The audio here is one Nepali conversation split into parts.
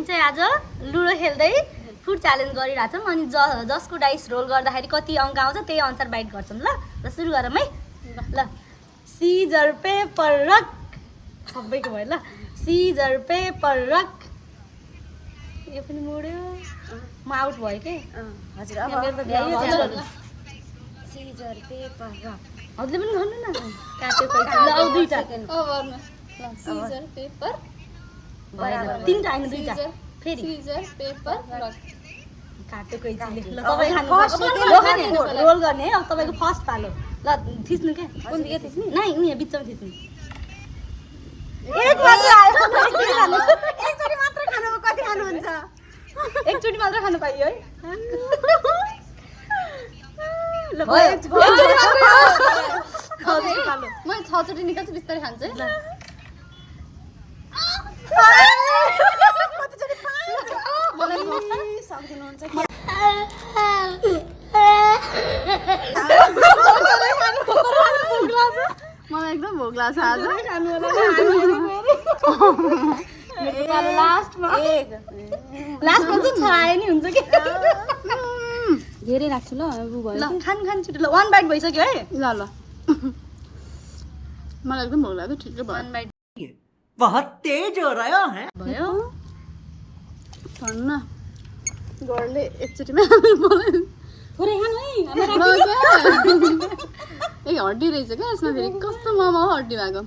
चाहिँ आज लुडो खेल्दै फुड च्यालेन्ज गरिरहेछौँ अनि जसको डाइस रोल गर्दाखेरि कति अङ्क आउँछ त्यही अनुसार बाइट गर्छौँ ल सुरु गरौँ है ल सिजर पेपर रक सबैको भयो ल सिजर पेपर रक यो पनि मोड्यो म आउट भयो के हजुर सिजर पेपर रक हजुरले पनि गर्नु न काट्यो पैसा ल अब दुईटा सिजर पेपर तीनटा हैन दुईटा फेरि सिजर पेपर रक काट्यो कैचीले ल तपाई खानु रोल गर्ने है अब तपाईको फर्स्ट पालो ल थिच्नु के कुन दिए थिच्नु नै उहाँ बिचमा थिच्नु एक मात्र आयो एकचोटी मात्र खानुमा कति खानुहुन्छ एकचोटी मात्र खानु पाइयो है ल म 6 चोटी निकाल्छु बिस्तारै खान्छु है मलाई सक्दिनुहुन्छ कि मलाई एकदम भोक लाग्छ आज लास्टमा चाहिँ छाए नि हुन्छ कि धेरै राख्छु ल ल खान छिटो ल 1 बाइट भइसक्यो है ल मलाई एकदम भोक लाग्यो ठिकै भयो 1 बाइट बहुत तेज हो रहा है भयो भन्न गरले एकचोटिमा थोरै खानु है ए हड्डी रहेछ क्या यसमा फेरि कस्तो मोमो हड्डी भएको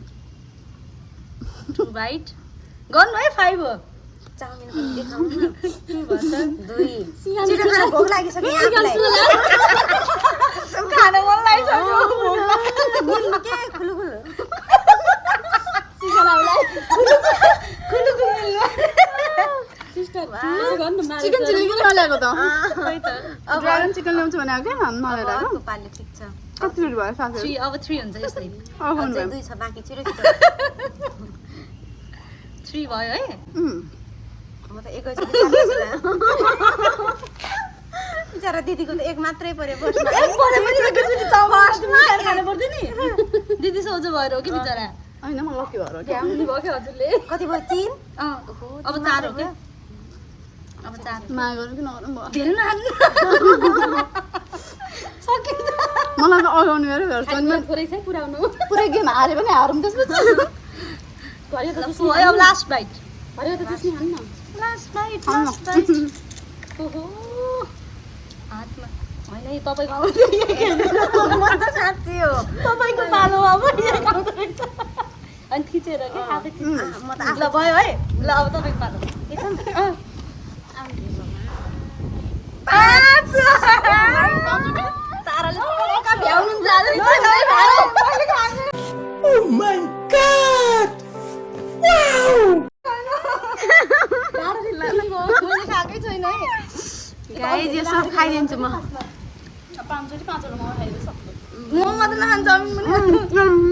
2 बाइट गर्नु है 5 हो चाउमिन देखाउनु न 2 छिटो खान भोक लागिसक्यो आफूलाई खान मन लागिसक्यो गुल्नु के खुलु चिकन चिल्ली किन नल्याएको त ड्रागन चिकन ल्याउँछु भनेको क्या मलाई ल्याएको अर्को पालो ठिक छ कति चोटि भयो साथीहरू 3 अब 3 हुन्छ यसै अझै 2 छ बाँकी छिटो 3 भयो है म त एकैचोटि बिचारा दिदीको त एक मात्रै पर्यो फर्स्टमा खानु पर्दैन नि दिदी सोझो भएर हो कि बिचरा होइन म लकी भएर भयो कि हजुरले कति भयो 3 अब 4 हो क्या अब 4 माया गर्नु कि नगर्नु भयो धेरै नहाल्नु सकिन्छ मलाई त अगाउने मेरो घर थोरै चाहिँ पुऱ्याउनु पुरै गेम हारे पनि हारौँ त्यसपछि भयो अब लास्ट बाइट भयो त त्यसले हान्न लास्ट बाइट ओहो हातमा होइन यो तपाईँको म त साँच्चै हो तपाईँको पालो अब अनि थिचेर के हात म त ल भयो है ल अब तपाईँको पालो ताराले भ्याउनु जाँदैन Oh my God! मैले खाएकै छैन है गाइस यो सब खाइदिन्छु म 5 चोटि 5 वटा मोमो खाइदिनु सक्छु म मात्र नखान्छ चाउमिन पनि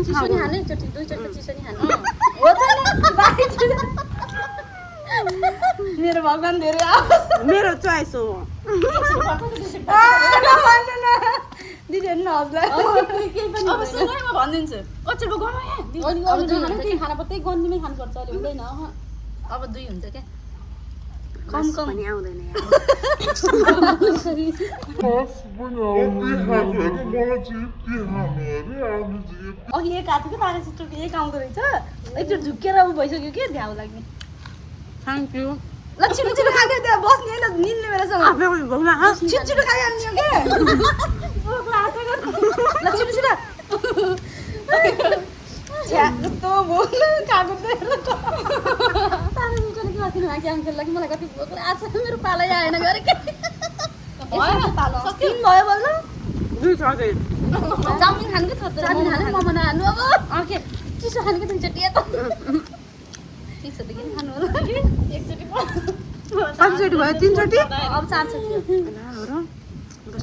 चिसो नि खाने एकचोटि 2 चोटि चिसो नि खाने हो त मेरो भगवान धेरै मेरो चोइस हो दिदीहरू नहस्ला अब सुन है म भनिदिन्छु अचेल म गर्नु यहाँ खाना पर्दै गन्जीमै खानुपर्छ अहिले हुँदैन अब 2 हुन्छ क्या कम पनि आउँदैन यार अघि एक हात थियो कि प्यारासिटोको एक आउँदो रहेछ एकचोटि झुक्केर उ भइसक्यो कि ध्याउ लाग्ने थ्याङ्क यू ल छिटो छिटो खायो त्यहाँ बस्ने होइन निल्ने बेलासम्म छिटो छिटो खाइहाल्ने हो क्या ल छिटो छिटो जस्तो भोक खाएको प्यारासिटोले के किन गेम खेल्दा कि मलाई कति भोक लाग्छ मेरो पालै आएन गरे के पालो 3 भयो बल्ल 2 छ अझै चाउमिन खानु कि थोत्रो चाउमिन खाने मोमो नखानु अब ओके चिसो खाने कि दुईचोटि त चिसो त किन खानु होला एकचोटि कतिचोटि भयो 3 चोटि अब 4 चोटि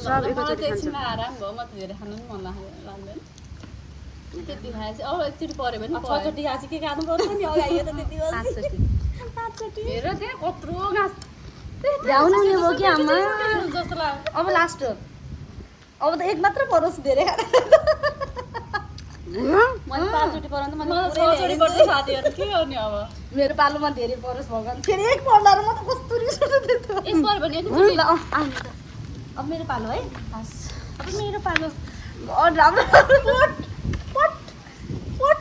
सब एकैचोटि खान्छ एकछिनमा आराम भयो म त धेरै खानु पनि मन लाग्दैन त्यति खाएपछि अब एकचोटि पऱ्यो भने 6 चोटि खाएपछि के खानु पर्छ नि अगाडि त त्यति 5 चोटि हेर त्यहाँ कत्रो घाँस ध्याउनु नि भयो कि आमा जस्तो लाग्यो अब लास्ट हो अब त एक मात्र परोस् धेरै खाना मैले 5 चोटि पराउँदा मैले मलाई पुरै 6 चोटि पर्छ साथीहरु के गर्ने अब मेरो पालोमा धेरै परोस् भगवान फेरि एक पर्दा र म त कस्तो रिस उठ्दैछ एक पर भने ल आउनु त अब मेरो पालो है अब मेरो पालो गड राम्रो पट पट पट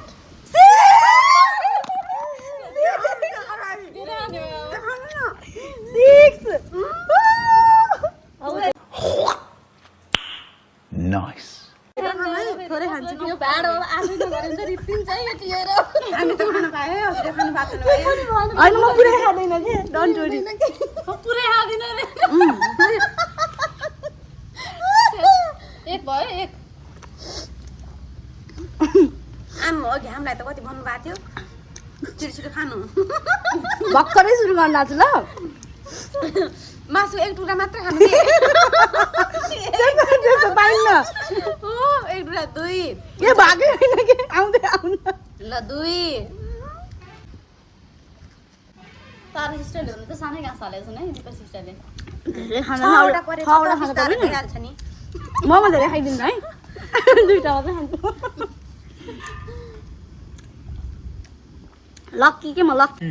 Nice. थोरै खान्छु यो भाडो आफै नगरे नि रित्तिन्छ है यो टिएर हामी त खान पायो हजुर खानु पाएको छैन भयो होइन म पुरै खाँदैन के डन्ट वरी पुरै खादिन रे एक भयो एक अघि हामीलाई त कति भन्नुभएको थियो छिटो खानु भर्खरै सुरु गर्न लाग्छु ल मासु एक टुक्रा मात्र खानु त्यस्तो पाइन्न हो एक टुक्रा दुई के भागै होइन के आउँदै आउन ल दुई तारा सिस्टरले हुनु त सानै घाँस हालेको छ नि दिपा सिस्टरले धेरै खान छवटा परे छवटा खान बिस्तारै पर्दैन भइहाल्छ नि म धेरै खाइदिन्छु है दुईटा मात्रै खान्छु लक्की के म लक्की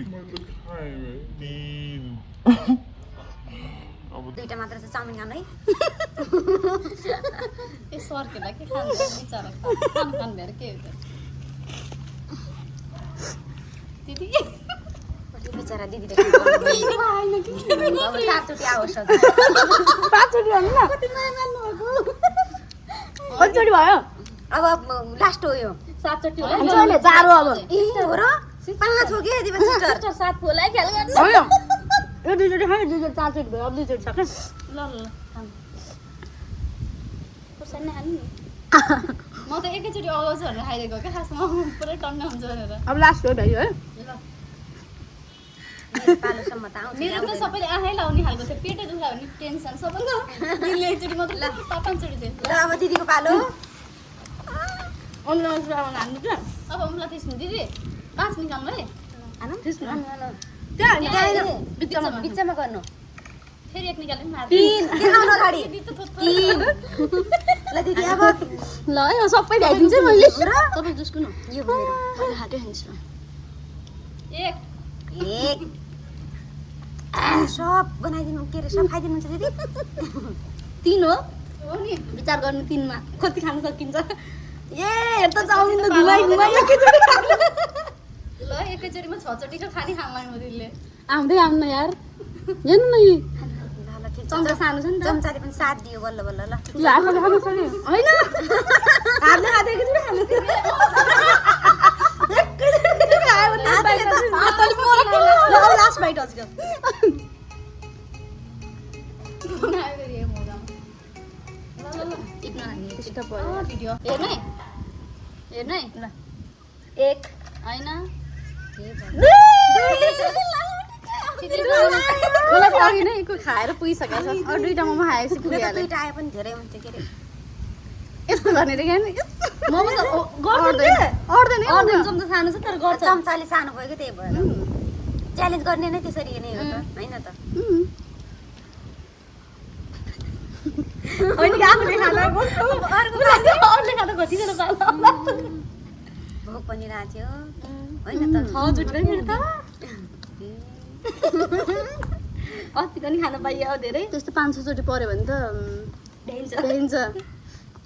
दुईटा मात्र छ चाउमिन खानु है ए सर्केला के खान्छ बिचारा खान खान भएर के हुन्छ दिदी बिचरा दिदीले अब 4 चोटि आवश्यक 5 चोटि भन्नु न कतिचोटि भयो अब लास्ट हो यो 7 चोटि हो हुन्छ अहिले जारो अब ए हो र 5 हो के दिदी सिस्टर 7 फोलाई ख्याल गर्नु होइन यो दुईचोटि खायो दुईचोटि 4 चोटि भयो अब दुईचोटि सक्यो ल खानु खुर्सानी खानु नि म त एकैचोटि अगाउँछ भनेर खाइदिएको क्या खासमा पुरै टन्न हुन्छ भनेर अब लास्ट हो भाइ है पालोसम्म त आउँछ मेरो त सबैले आँखै लाउने खालको थियो पेटै दुख्ला भने टेन्सन सबैले दिनले एकचोटि मात्र 5-5 चोटि थियो ल अब दिदीको पालो अन्त हान्नु क्या अब मलाई त्यसमा दिदी 5 निकाल्नु है त्यसमा बिचमा गर्नु फेरि एक निकाल्नु नि 3 देखाउन अगाडि 3 ल दिदी अब ल है सबै भ्याइदिन्छु मैले तपाईँ जसको न यो मेरो मैले हातै खान्छु एक एक सब बनाइदिनु के रे सब खाइदिनुहुन्छ दिदी 3 हो हो नि विचार गर्नु 3 मा कति खान सकिन्छ ए यता चाउमिन त घुमाइ एकैचोटि ल एकैचोटिमा 6 चोटिको खाने खान्ला म दिदीले आउँदै आउन यार हेर्नु न यी ल ठिक छ चम्चा सानो छ नि त चम्चाले पनि साथ दियो बल्ल बल्ल ल ल आफूले खानु सक्यो होइन हातले खाँदै एकैचोटि खानु एकैचोटि खायो भने लास्ट बाइट हजुर भिडियो हेर्नु है ल 1 होइन मलाई त अघि नै कोही खाएर पुगिसकेको छ अरू दुईटा मोमो खाएपछि मेरो त पुगिहाल्यो दुईटा आए पनि धेरै हुन्थ्यो के रे यस्तो गर्ने रे क्या मोमो त गर्दैन अर्दैन चम्चा सानो छ तर गर्छ चम्चाले सानो भयो कि त्यही भएर च्यालेन्ज गर्ने नै त्यसरी नै हो त हैन त होइन कि आफूले खाँदा अरूले खाँदा कतिजना पाल्ला भोक पनि लाग्थ्यो हैन त हजुर मेरो त अस्ति पनि खान पाइयो धेरै त्यस्तो 500 चोटि पर्यो भने त भ्याइन्छ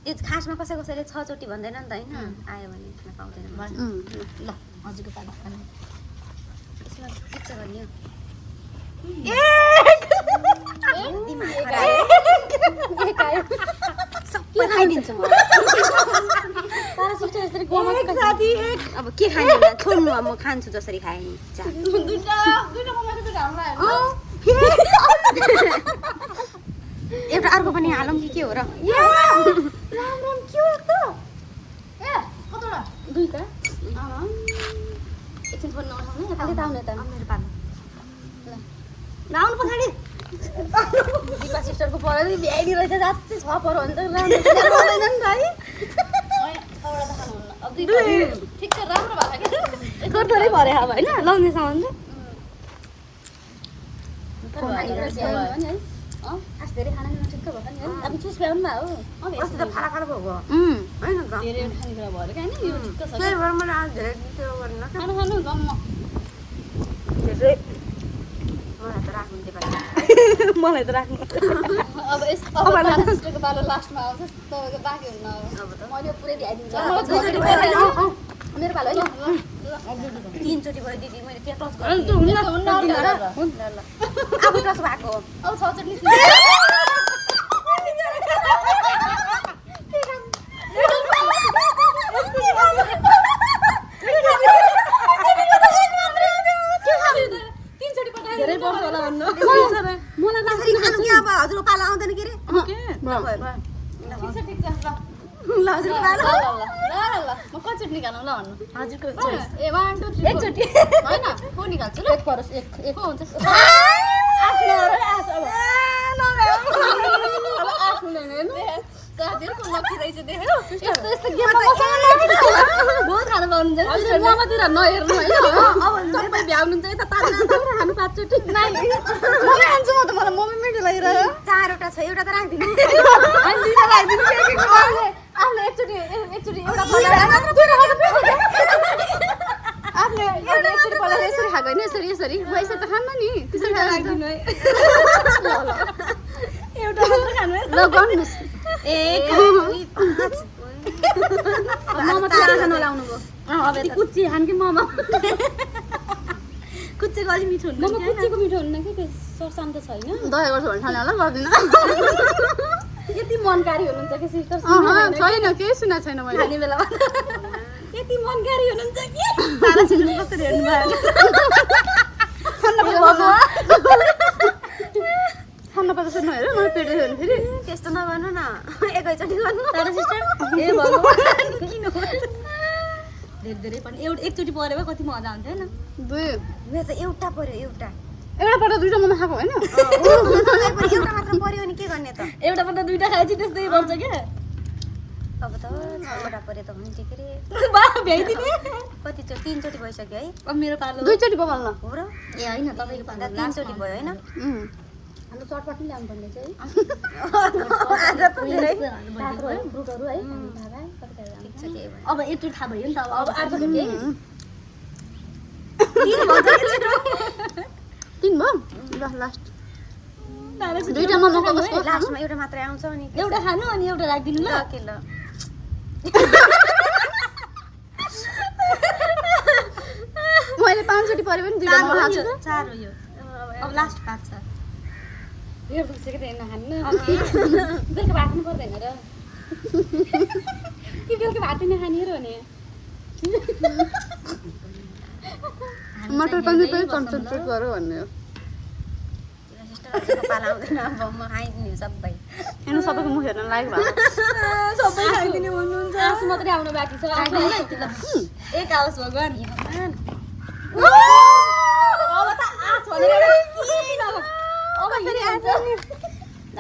यो खासमा कसैले 6 चोटि भन्दैन नि त हैन आयो भने खान पाउँदैन ल हजुरको पालो खानु यसमा इच्छा गर्ने हो सबै खाइदिन्छु म तारा सिस्टर यसरी अब के खाने होला छोड्नु अब म खान्छु जसरी खाए नि दुईटा मोमोको त घाम लाग्यो एउटा अर्को पनि हालौँ कि के हो र राम के हो त ए कतोडा दुईटा एकछिन फोन नउठाउनु खाली त आउने त मेरो पालो आउनु पछाडि दिपा सिस्टरको पढाइ भ्याइनी रहेछ जाँच्चै छ पर्यो भने त राम्रो नि त है छवटा त खानुहुन्न अब दुईटा ठिक छ राम्रो भएको क्या थोरै भरे अब होइन लाउने सामान है चाहिँ खास धेरै खाना ढुक्क भयो नि हैन अब चुस भ्याउनु भयो अब अस्ति त फाला फाला भयो होइन त धेरै खानेकुरा भयो क्या नि यो ढुक्क छ त्यही भएर मैले आज धेरै त्यो गर्न खानु खानु गम्म धेरै मलाई त राख्नु त्यो पाला मलाई त राख्नु अब यस अब लास्टको पालो लास्टमा आउँछ तपाईँको बाँकी हुन्न अब मैले पुरै भ्याइदिन्छु मेरो पालो है 3 चोटी भयो दिदी मैले त्यहाँ टच अनि त्यो हुन्न हुन्न ल अब टस भएको अब 6 चोटि धेरै पर्छ होला भन्नु मलाई त्यसरी खानु कि अब हजुरको पाला आउँदैन के रे ठिक छ ल हजुरको पाला ल म कति चोटि निकाल्नु ल भन्नु हजुरको ए 1 2 3 एकचोटि हैन को निकाल्छु ल एक परोस् एक को हुन्छ साथीहरुको लकी रहेछ देख्यो यस्तो यस्तो गेममा बहुत खानु पाउनुहुन्छ हजुर ममातिर नहेर्नु हैन अब तपाईँ भ्याउनुहुन्छ यता तारा खानु 5 चोटि नाइ मलाई आन्छु म त मलाई मम्मी मिठो लागिरह्यो 4वटा छ एउटा त राख्दिनु अनि दुईटा लगाइदिनु आफूले एकचोटि एउटा आफूले एकचोटि पहिला यसरी खाएको होइन यसरी यसरी पैसा त खान्न नि त्यसरी राखिदिनु है एउटा मात्र खानु है ल गर्नुहोस् एक ममा त आँखा नलाउनु भयो अब यति कुच्ची खान कि ममा कुच्चेको अलि मिठो हुन्छ ममा कुच्चीको मिठो हुन्न कि त्यो सरसाम त छैन दही गर्छ भने खाने होला गर्दिन यति मनकारी हुनुहुन्छ कि सिस्टर छैन केही सुनेको छैन मैले खाने बेलामा यति मनकारी हुनुहुन्छ कि तारा छिर्नु कसरी हेर्नु भयो खान्न पर्छ नहेर मलाई पेट दुख्यो भने फेरि त्यस्तो नगर्नु न एकैचोटि गर्नु तारा सिस्टर ए भगवान् किन धेरै धेरै पनि एकचोटि पऱ्यो भए कति मजा आउँथ्यो होइन दुई मेरो त एउटा पर्यो एउटा एउटापल्ट दुईटा ममा खाएको होइन एउटा मात्र पर्यो भने के गर्ने त एउटा पल्ट दुईटा खाएपछि त्यस्तै पर्छ क्या अब त 6वटा पर्यो त हुन्छ के रे बा भ्याइदिने कति चोटि 3 चोटि भइसक्यो है अब मेरो पालो दुईचोटि बगाल्न हो र ए होइन तपाईँको पालो 3 चोटि भयो हैन हाम्रो चटपट पनि ल्याउनु पर्ने चाहिँ आज पनि है फ्रुटहरू है अब यत्रो थाहा भयो नि त अब अर्को तिन भयो ल लास्ट दुईटा ममाको कसको लास्टमा एउटा मात्रै आउँछ अनि एउटा खानु अनि एउटा राखिदिनु ल के ल मैले 5 चोटि परे पनि दुईटा ममा खान्छु चार हो यो अब लास्ट पाँच छ यो दुख्छ कि नखान्न बेलुका भात पनि पर्दैन र कि बेलुका भात नै खाने र भने मटर पनिर पनि कन्सन्ट्रेट गरौ भन्ने हो सिस्टरको पाला आउँदैन अब म खाइदिने सबै हेर्नु सबैको मुख हेर्न लायक भएको सबै खाइदिने भन्नुहुन्छ आँसु मात्रै आउनु बाँकी छ एक आओस् भगवान् अब त आँस भनेर किन अब फेरि आँस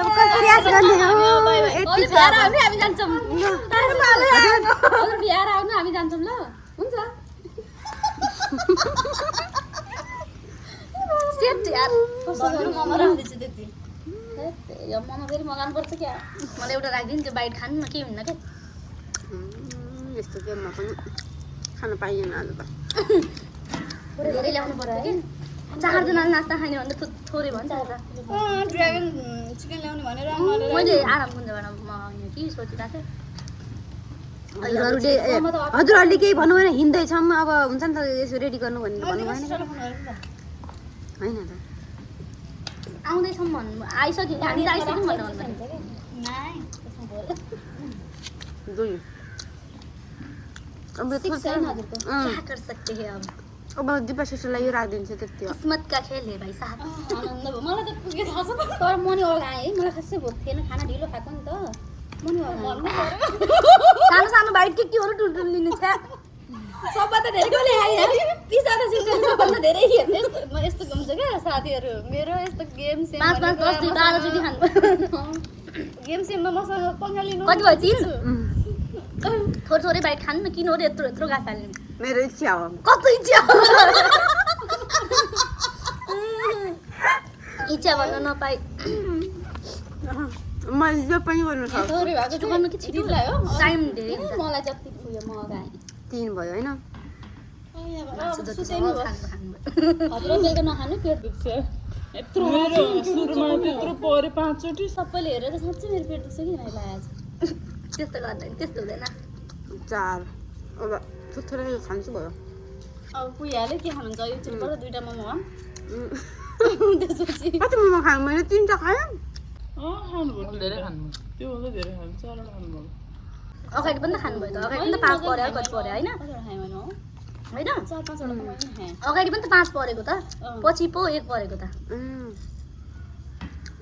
अब कसरी आस गर्ने हो यति बिहार आउनु हामी जान्छौँ हजुर बिहार आउनु हामी जान्छौँ ल हुन्छ सेट यार भन्नु ममा राख्दैछु त्यति यो ममा फेरि मगाउनु पर्छ क्या मलाई एउटा राखिदिनु त्यो बाइट खानु न के हुन्न क्या यस्तो गेममा पनि खान पाइएन आज त धेरै ल्याउनु पर्छ कि चारजनाले नास्ता खाने भन्दा थोरै भन्छ ड्रागन चिकन ल्याउने भनेर मैले आराम कुञ्जबाट मगाउने कि सोचिरहेको थिएँ हजुरहरूले केही भन्नु भएन हिँड्दैछौँ अब हुन्छ नि त यसो रेडी गर्नु भन्नु भएन होइन त आउँदैछौँ भन्नु आइसक्यो हामी आइसक्यौँ भनेर भन्नु दुई अब क्या कर सकते हैं अब दिपा सिस्टरलाई यो राखिदिन्छु त्यति हो किस्मत का खेल है भाइ साहब आनन्द भयो मलाई त पुगे थाहा छ तर म नि अगाएँ है मलाई खासै भोक थिएन खाना ढिलो खाएको नि त म नि अगाएँ सानो सानो बाइट केहरू टुलटुल लिनु छ सबभन्दा धेरै कसले खायो पिज्जा त सिस्टर सबभन्दा धेरै हेर्ने म यस्तो गम्छ क्या साथीहरू मेरो यस्तो गेम सेम 5 5 10 12 चोटि खानु गेम सेममा मसँग पंगा लिनु कति भयो 3 थोरै थोरै बाइट खानु न किन हो यत्रो यत्रो घाँस हाल्नु मेरो इच्छा हो कस्तो इच्छा इच्छा भन्न नपाइ मैले जो पनि गर्नु सक्छु थोरै भएको छिटो गर्नु कि छिटो लाग्यो टाइम धेरै हुन्छ मलाई जति पुग्यो म अगाएँ 3 भयो हैन सुतेनु हजर बेलुका नखानु पेट दुख्छ यत्रो सुरुमा त्यत्रो परे 5 चोटि सबैले हेरेर साँच्चै मेरो पेट दुख्छ कि मलाई लागेछ त्यस्तो गर्दैन त्यस्तो हुँदैन 4 अब थोरै खान्छु भयो अब पुगिहाल्यो के खानुहुन्छ यो चिल्पर 2टा मोमो हो त्यसपछि कति मोमो खानु मैले 3टा खाएँ खानु धेरै खानु त्यो भन्दा धेरै खानु 4वटा खानु भयो अगाडि पनि त खानुभयो त अगाडि पनि त 5 पर्यो कति पर्यो होइन होइन 4-5 वटा मैले खाएँ अगाडि पनि त 5 परेको त पछि पो 1 परेको त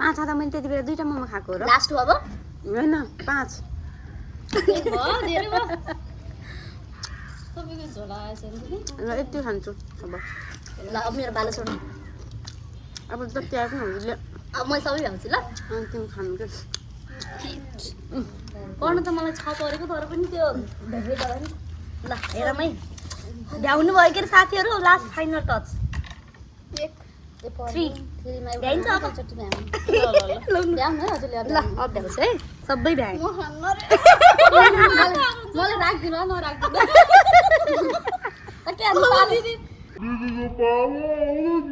5 खाँदा मैले त्यति बेला 2टा मोमो खाएको हो र लास्ट हो अब हैन 5 भयो धेरै भयो सबैको झोला आएछ नि ल यति खान्छु अब ल अब मेरो बालो छोड्नु अब जति आएको नि हुन्छ अब मैले सबै भ्याउँछु ल तिमी खानु के पढ्नु त मलाई 6 परेको तर पनि त्यो भेट्दै गयो नि ल हेरमै भ्याउनु भयो के अरे साथीहरू लास्ट फाइनल टच 3 भ्याइन्छ अब चोटि भ्याउनु भ्याउनु है हजुरले ल अब भ्याउँछ है सबै भ्याए म खान्न रे मलाई राख्दिनु नराख्दिनु के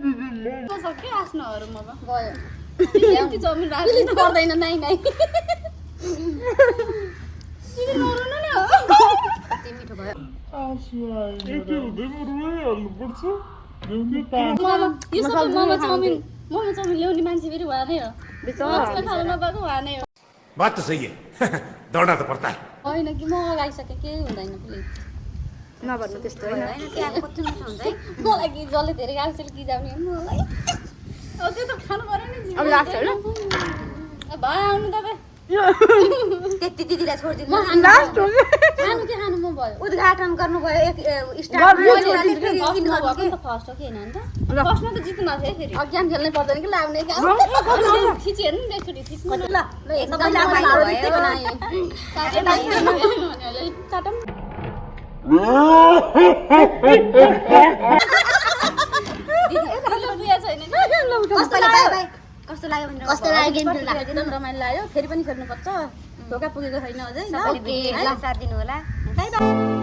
दिदी सक्यो आफ्नोहरू म गयो यति जमिन राख्नु पर्दैन नै तिमी नरुनु नि हो कति मिठो भयो यो सबै मोमो चाउमिन ल्याउने मान्छे फेरि उहाँ नै हो खानु नपाएको उहाँ नै हो बात तो सही है दौड़ना तो पड़ता है होइन कि म लगाइसकेँ केही हुँदैन प्लिज नभन्नु त्यस्तो हैन कति मिठो हुन्छ है मलाई कि जसले धेरै गाल्छ कि जाउने मलाई अब त्यो त खानु पर्यो नि अब लास्ट हैन भयो आउनु तपाईँ त्यति दिदीलाई छोडिदिनु लास्ट हो खानु के खानु म भयो उद्घाटन गर्नुभयो एक स्टार्ट फर्स्ट हो कि होइन अन्त फर्स्टमा त जित्नु नथ्यो फेरि अज्ञान खेल्नै पर्दैन कि लाग्ने खिची हेर्नु नि एकचोटि खिच्नु ल सबैले आफ्नो जित्दै बनाए चाटम कस्तो लाग्यो बाइ कस्तो लाग्यो भनेर कस्तो लाग्यो गेम खेल्दा एकदम रमाइलो लाग्यो फेरि पनि खेल्नुपर्छ ढोका पुगेको छैन अझै सबैले साथ दिनु होला बाइ बाइ